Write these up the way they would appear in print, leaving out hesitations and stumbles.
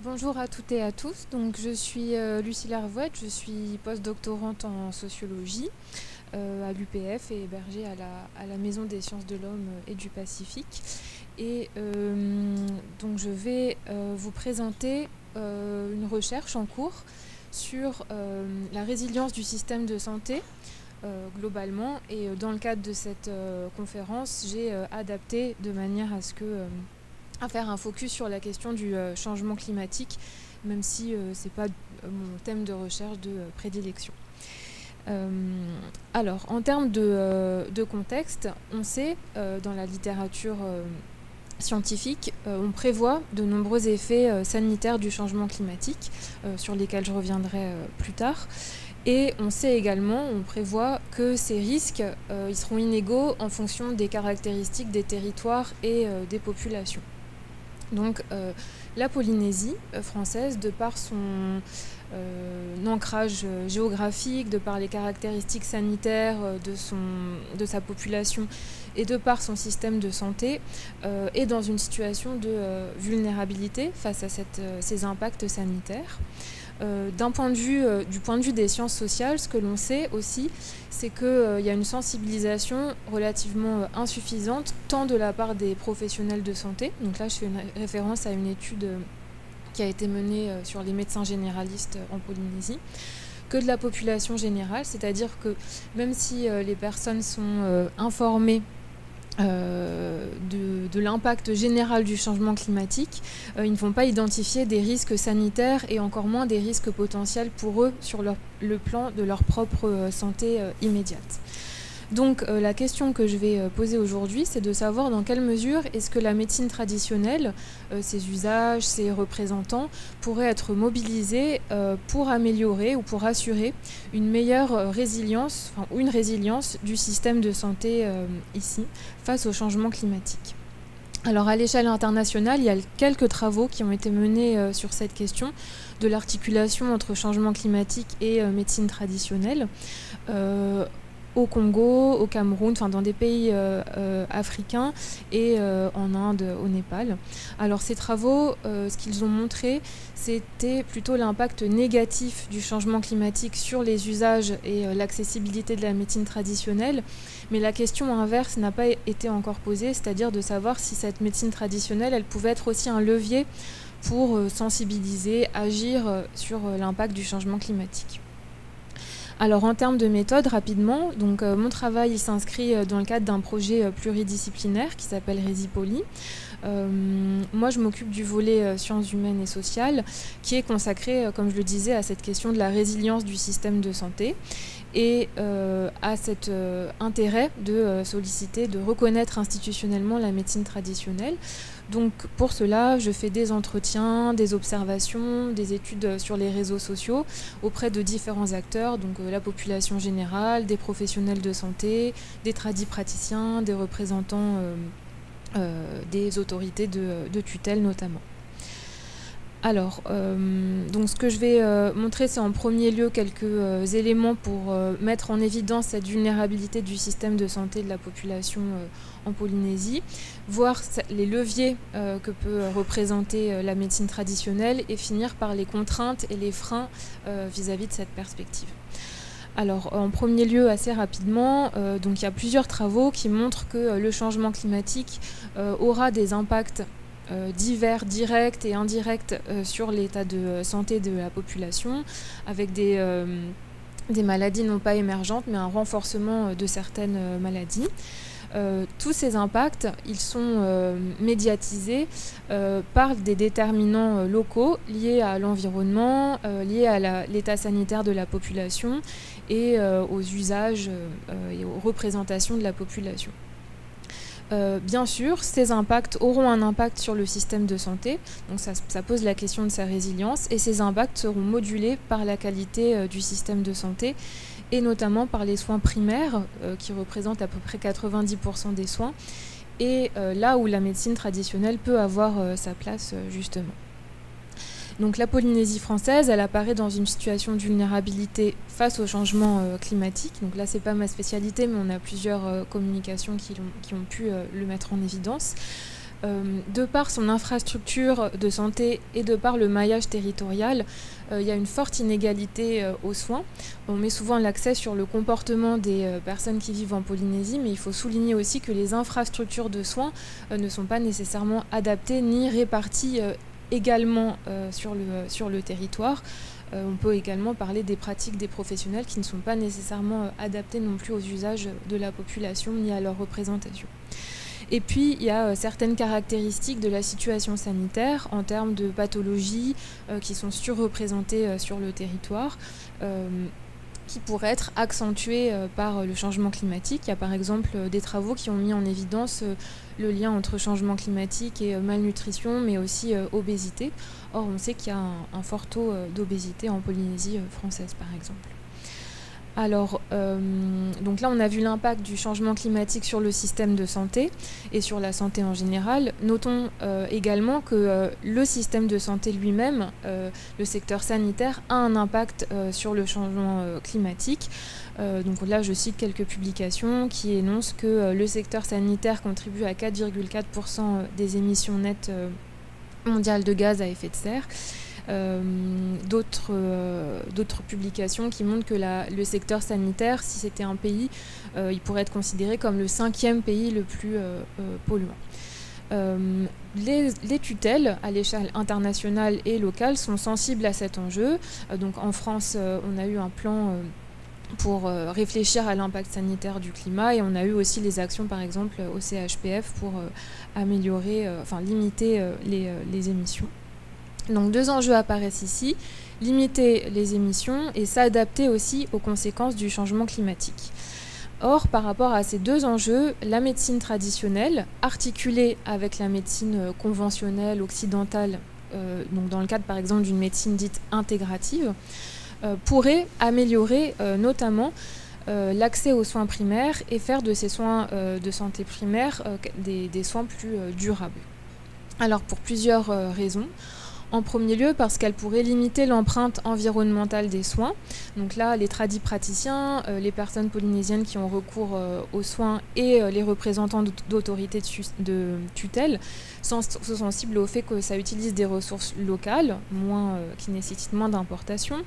Bonjour à toutes et à tous. Donc, je suis Lucie Larvouette, je suis postdoctorante en sociologie à l'UPF et hébergée à la Maison des sciences de l'homme et du Pacifique. Et donc, je vais vous présenter une recherche en cours sur la résilience du système de santé globalement. Et dans le cadre de cette conférence, j'ai adapté de manière à faire un focus sur la question du changement climatique, même si ce n'est pas mon thème de recherche de prédilection. Alors, en termes de contexte, on sait dans la littérature scientifique, on prévoit de nombreux effets sanitaires du changement climatique, sur lesquels je reviendrai plus tard. Et on sait également, on prévoit que ces risques ils seront inégaux en fonction des caractéristiques des territoires et des populations. Donc la Polynésie française, de par son ancrage géographique, de par les caractéristiques sanitaires de sa population et de par son système de santé, est dans une situation de vulnérabilité face à ces impacts sanitaires. Du point de vue des sciences sociales, ce que l'on sait aussi, c'est qu'il y a une sensibilisation relativement insuffisante, tant de la part des professionnels de santé. Donc là, je fais une référence à une étude qui a été menée sur les médecins généralistes en Polynésie, que de la population générale, c'est-à-dire que même si les personnes sont informées de l'impact général du changement climatique, ils ne vont pas identifier des risques sanitaires et encore moins des risques potentiels pour eux sur le plan de leur propre santé immédiate. Donc la question que je vais poser aujourd'hui, c'est de savoir dans quelle mesure est-ce que la médecine traditionnelle, ses usages, ses représentants, pourraient être mobilisés pour améliorer ou pour assurer une meilleure résilience, ou une résilience du système de santé ici, face au changement climatique. Alors à l'échelle internationale, il y a quelques travaux qui ont été menés sur cette question de l'articulation entre changement climatique et médecine traditionnelle. Au Congo, au Cameroun, enfin dans des pays africains et en Inde, au Népal. Alors ces travaux, ce qu'ils ont montré, c'était plutôt l'impact négatif du changement climatique sur les usages et l'accessibilité de la médecine traditionnelle. Mais la question inverse n'a pas été encore posée, c'est-à-dire de savoir si cette médecine traditionnelle, elle pouvait être aussi un levier pour sensibiliser, agir sur l'impact du changement climatique. Alors en termes de méthode, rapidement, donc mon travail il s'inscrit dans le cadre d'un projet pluridisciplinaire qui s'appelle Résipoli. Moi je m'occupe du volet sciences humaines et sociales qui est consacré, comme je le disais, à cette question de la résilience du système de santé et à cet intérêt de solliciter, de reconnaître institutionnellement la médecine traditionnelle. Donc pour cela, je fais des entretiens, des observations, des études sur les réseaux sociaux auprès de différents acteurs, donc la population générale, des professionnels de santé, des praticiens, des représentants des autorités de tutelle notamment. Alors, donc ce que je vais montrer, c'est en premier lieu quelques éléments pour mettre en évidence cette vulnérabilité du système de santé de la population en Polynésie, voir les leviers que peut représenter la médecine traditionnelle et finir par les contraintes et les freins vis-à-vis de cette perspective. Alors, en premier lieu, assez rapidement, donc il y a plusieurs travaux qui montrent que le changement climatique aura des impacts divers, directs et indirects sur l'état de santé de la population, avec des maladies non pas émergentes, mais un renforcement de certaines maladies. Tous ces impacts, ils sont médiatisés par des déterminants locaux liés à l'environnement, liés à l'état sanitaire de la population et aux usages et aux représentations de la population. Bien sûr, ces impacts auront un impact sur le système de santé, donc ça pose la question de sa résilience, et ces impacts seront modulés par la qualité du système de santé, et notamment par les soins primaires, qui représentent à peu près 90% des soins, et là où la médecine traditionnelle peut avoir sa place justement. Donc la Polynésie française, elle apparaît dans une situation de vulnérabilité face au changement climatique. Donc là, c'est pas ma spécialité, mais on a plusieurs communications qui ont pu le mettre en évidence. De par son infrastructure de santé et de par le maillage territorial, il y a une forte inégalité aux soins. On met souvent l'accent sur le comportement des personnes qui vivent en Polynésie, mais il faut souligner aussi que les infrastructures de soins ne sont pas nécessairement adaptées ni réparties également sur le territoire. On peut également parler des pratiques des professionnels qui ne sont pas nécessairement adaptées non plus aux usages de la population ni à leur représentation. Et puis, il y a certaines caractéristiques de la situation sanitaire en termes de pathologies qui sont surreprésentées sur le territoire, qui pourraient être accentuées par le changement climatique. Il y a par exemple des travaux qui ont mis en évidence le lien entre changement climatique et malnutrition, mais aussi obésité. Or, on sait qu'il y a un fort taux d'obésité en Polynésie française, par exemple. Alors, donc là, on a vu l'impact du changement climatique sur le système de santé et sur la santé en général. Notons également que le système de santé lui-même, le secteur sanitaire, a un impact sur le changement climatique. Donc là, je cite quelques publications qui énoncent que le secteur sanitaire contribue à 4,4% des émissions nettes mondiales de gaz à effet de serre. D'autres publications qui montrent que le secteur sanitaire, si c'était un pays, il pourrait être considéré comme le 5e pays le plus polluant. Les tutelles à l'échelle internationale et locale sont sensibles à cet enjeu. Donc en France, on a eu un plan pour réfléchir à l'impact sanitaire du climat et on a eu aussi les actions par exemple au CHPF pour limiter les émissions. Donc 2 enjeux apparaissent ici, limiter les émissions et s'adapter aussi aux conséquences du changement climatique. Or, par rapport à ces 2 enjeux, la médecine traditionnelle, articulée avec la médecine conventionnelle occidentale, donc dans le cadre par exemple d'une médecine dite intégrative, pourrait améliorer notamment l'accès aux soins primaires et faire de ces soins de santé primaire des soins plus durables. Alors pour plusieurs raisons. En premier lieu, parce qu'elle pourrait limiter l'empreinte environnementale des soins. Donc là, les tradipraticiens, les personnes polynésiennes qui ont recours aux soins et les représentants d'autorités de tutelle sont sensibles au fait que ça utilise des ressources locales, qui nécessitent moins d'importation,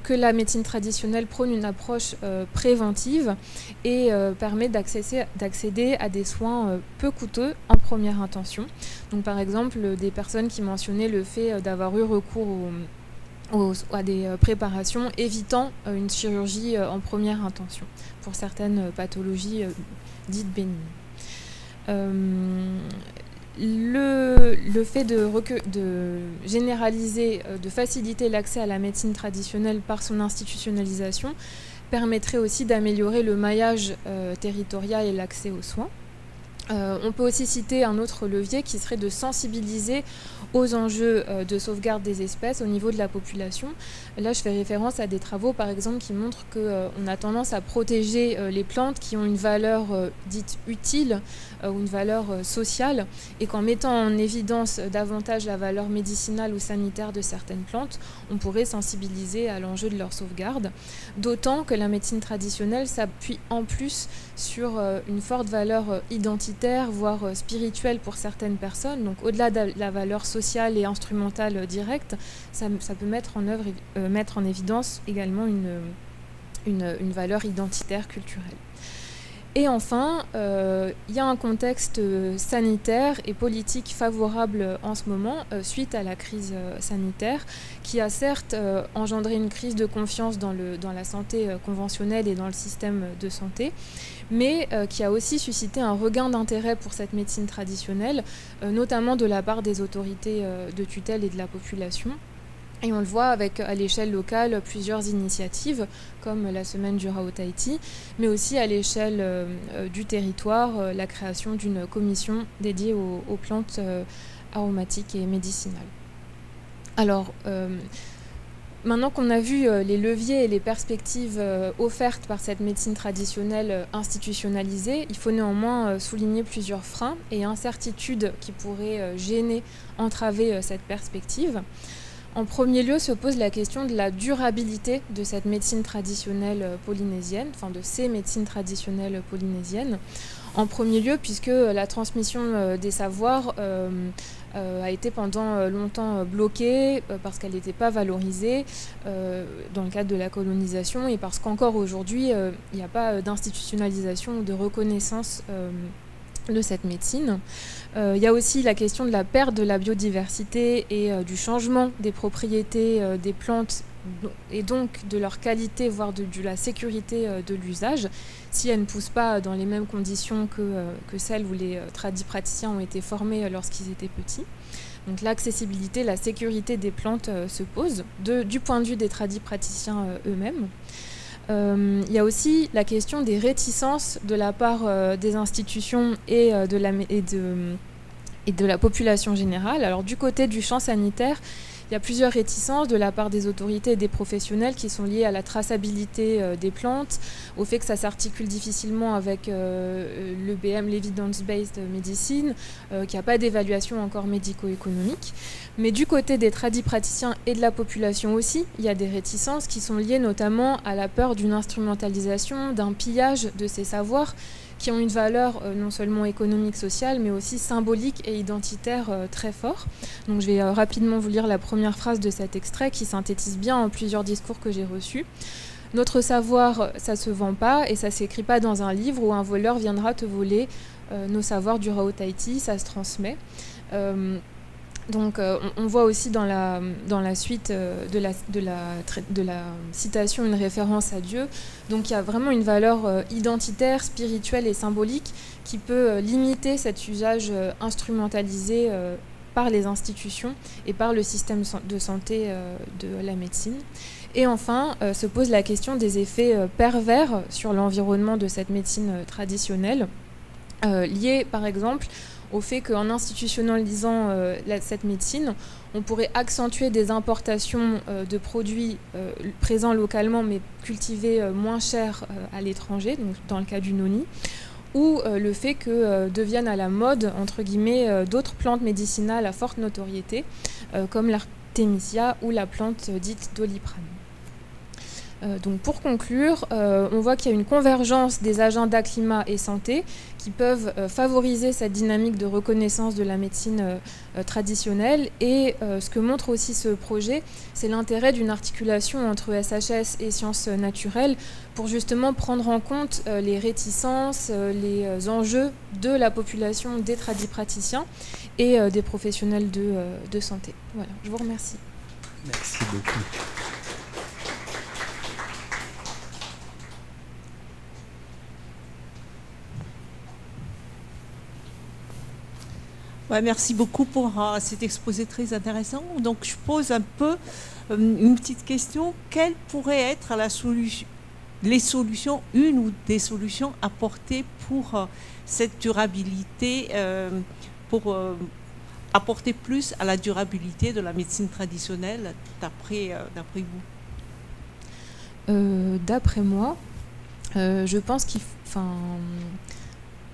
que la médecine traditionnelle prône une approche préventive et permet d'accéder à des soins peu coûteux en première intention. Donc par exemple, des personnes qui mentionnaient le fait d'avoir eu recours à des préparations évitant une chirurgie en première intention pour certaines pathologies dites bénignes. Le fait de généraliser, de faciliter l'accès à la médecine traditionnelle par son institutionnalisation permettrait aussi d'améliorer le maillage territorial et l'accès aux soins. On peut aussi citer un autre levier qui serait de sensibiliser aux enjeux de sauvegarde des espèces au niveau de la population. Là, je fais référence à des travaux, par exemple, qui montrent qu'on a tendance à protéger les plantes qui ont une valeur dite utile ou une valeur sociale, et qu'en mettant en évidence davantage la valeur médicinale ou sanitaire de certaines plantes, on pourrait sensibiliser à l'enjeu de leur sauvegarde. D'autant que la médecine traditionnelle s'appuie en plus sur une forte valeur identitaire, voire spirituelle pour certaines personnes. Donc au-delà de la valeur sociale et instrumentale directe, ça peut mettre en évidence également une valeur identitaire culturelle. Et enfin, il y a un contexte sanitaire et politique favorable en ce moment suite à la crise sanitaire qui a certes engendré une crise de confiance dans la santé conventionnelle et dans le système de santé, mais qui a aussi suscité un regain d'intérêt pour cette médecine traditionnelle, notamment de la part des autorités de tutelle et de la population. Et on le voit avec, à l'échelle locale, plusieurs initiatives, comme la Semaine du Rao Tahiti, mais aussi à l'échelle du territoire, la création d'une commission dédiée aux plantes aromatiques et médicinales. Alors, maintenant qu'on a vu les leviers et les perspectives offertes par cette médecine traditionnelle institutionnalisée, il faut néanmoins souligner plusieurs freins et incertitudes qui pourraient gêner, entraver cette perspective. En premier lieu se pose la question de la durabilité de cette médecine traditionnelle polynésienne, enfin de ces médecines traditionnelles polynésiennes. En premier lieu, puisque la transmission des savoirs a été pendant longtemps bloquée parce qu'elle n'était pas valorisée dans le cadre de la colonisation et parce qu'encore aujourd'hui, il n'y a pas d'institutionnalisation ou de reconnaissance de cette médecine. Il y a aussi la question de la perte de la biodiversité et du changement des propriétés des plantes et donc de leur qualité, voire de la sécurité de l'usage, si elles ne poussent pas dans les mêmes conditions que celles où les tradipraticiens ont été formés lorsqu'ils étaient petits. Donc l'accessibilité, la sécurité des plantes se pose du point de vue des tradipraticiens eux-mêmes. Il y a aussi la question des réticences de la part des institutions et de la population générale. Alors du côté du champ sanitaire, il y a plusieurs réticences de la part des autorités et des professionnels qui sont liées à la traçabilité des plantes, au fait que ça s'articule difficilement avec l'EBM, l'Evidence-Based Medicine, qu'il n'y a pas d'évaluation encore médico-économique. Mais du côté des tradipraticiens et de la population aussi, il y a des réticences qui sont liées notamment à la peur d'une instrumentalisation, d'un pillage de ces savoirs qui ont une valeur non seulement économique, sociale, mais aussi symbolique et identitaire très fort. Donc je vais rapidement vous lire la première phrase de cet extrait qui synthétise bien en plusieurs discours que j'ai reçus. « Notre savoir, ça ne se vend pas et ça ne s'écrit pas dans un livre où un voleur viendra te voler nos savoirs du Rao Tahiti, ça se transmet. » Donc on voit aussi dans la suite de la citation une référence à Dieu. Donc il y a vraiment une valeur identitaire, spirituelle et symbolique qui peut limiter cet usage instrumentalisé par les institutions et par le système de santé de la médecine. Et enfin, se pose la question des effets pervers sur l'environnement de cette médecine traditionnelle, liés par exemple au fait qu'en institutionnalisant cette médecine, on pourrait accentuer des importations de produits présents localement mais cultivés moins chers à l'étranger, donc dans le cas du noni, ou le fait que deviennent à la mode, entre guillemets, d'autres plantes médicinales à forte notoriété, comme l'artémisia ou la plante dite doliprane. Donc pour conclure, on voit qu'il y a une convergence des agendas climat et santé qui peuvent favoriser cette dynamique de reconnaissance de la médecine traditionnelle. Et ce que montre aussi ce projet, c'est l'intérêt d'une articulation entre SHS et sciences naturelles pour justement prendre en compte les réticences, les enjeux de la population des tradipraticiens et des professionnels de santé. Voilà, je vous remercie. Merci beaucoup. Ouais, merci beaucoup pour cet exposé très intéressant. Donc, je pose un peu une petite question. Quelles pourraient être les solutions, une ou des solutions apportées pour cette durabilité, pour apporter plus à la durabilité de la médecine traditionnelle, d'après vous? D'après moi, je pense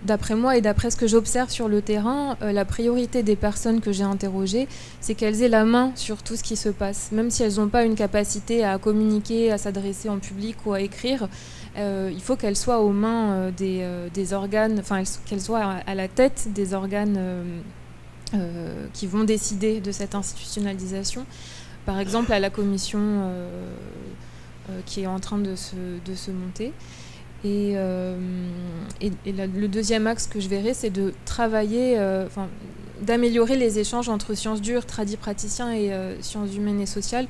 d'après moi et d'après ce que j'observe sur le terrain, la priorité des personnes que j'ai interrogées, c'est qu'elles aient la main sur tout ce qui se passe. Même si elles n'ont pas une capacité à communiquer, à s'adresser en public ou à écrire, il faut qu'elles soient aux mains des organes, enfin qu'elles soient à la tête des organes qui vont décider de cette institutionnalisation. Par exemple, à la commission qui est en train de se monter. Et le deuxième axe que je verrai, c'est de travailler, d'améliorer les échanges entre sciences dures, tradipraticiens et sciences humaines et sociales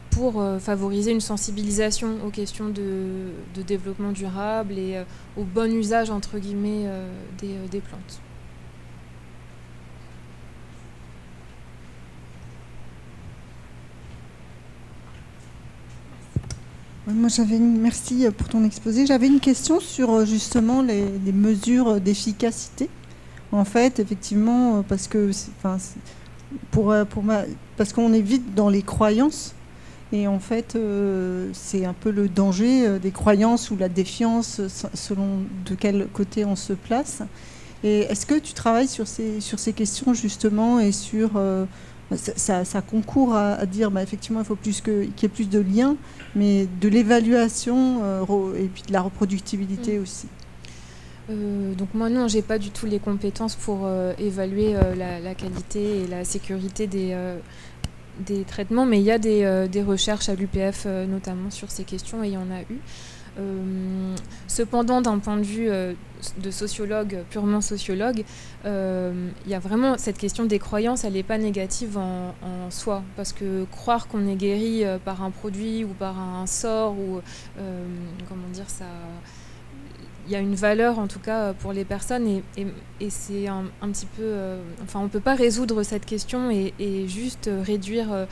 pour favoriser une sensibilisation aux questions de développement durable et au bon usage, entre guillemets, des plantes. Moi, merci pour ton exposé. J'avais une question sur justement les mesures d'efficacité. En fait, effectivement, parce qu'on est vite dans les croyances. Et en fait, c'est un peu le danger des croyances ou la défiance selon de quel côté on se place. Et est-ce que tu travailles sur ces questions justement et sur ça concourt à dire effectivement il faut qu'il y ait plus de liens, mais de l'évaluation et puis de la reproductibilité aussi. Donc moi non, j'ai pas du tout les compétences pour évaluer la qualité et la sécurité des traitements, mais il y a des recherches à l'UPF notamment sur ces questions, et il y en a eu. Cependant, d'un point de vue de sociologue, purement sociologue, il y a vraiment cette question des croyances, elle n'est pas négative en soi, parce que croire qu'on est guéri par un produit ou par un sort, ou comment dire ça, il y a une valeur en tout cas pour les personnes, et c'est un petit peu, enfin on ne peut pas résoudre cette question et juste réduire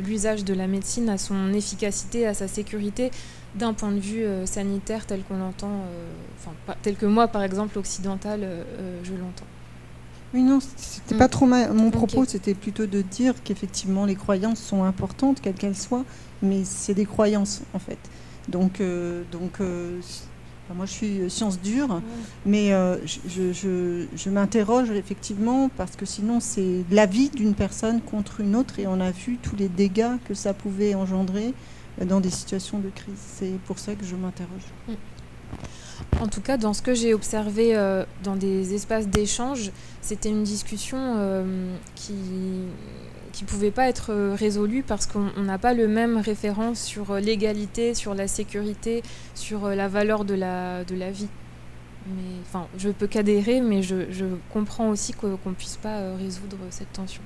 l'usage de la médecine à son efficacité, à sa sécurité, d'un point de vue sanitaire tel qu'on l'entend, tel que moi par exemple occidental je l'entends. Oui, non, c'était pas trop mon propos, okay. C'était plutôt de dire qu'effectivement les croyances sont importantes, quelles qu'elles soient, mais c'est des croyances en fait. Donc moi je suis science dure, mais je m'interroge effectivement, parce que sinon c'est la vie d'une personne contre une autre, et on a vu tous les dégâts que ça pouvait engendrer dans des situations de crise. C'est pour ça que je m'interroge. En tout cas, dans ce que j'ai observé dans des espaces d'échange, c'était une discussion qui ne pouvait pas être résolue parce qu'on n'a pas le même référence sur l'égalité, sur la sécurité, sur la valeur de la vie. Mais, je peux qu'adhérer, mais je comprends aussi qu'on ne puisse pas résoudre cette tension.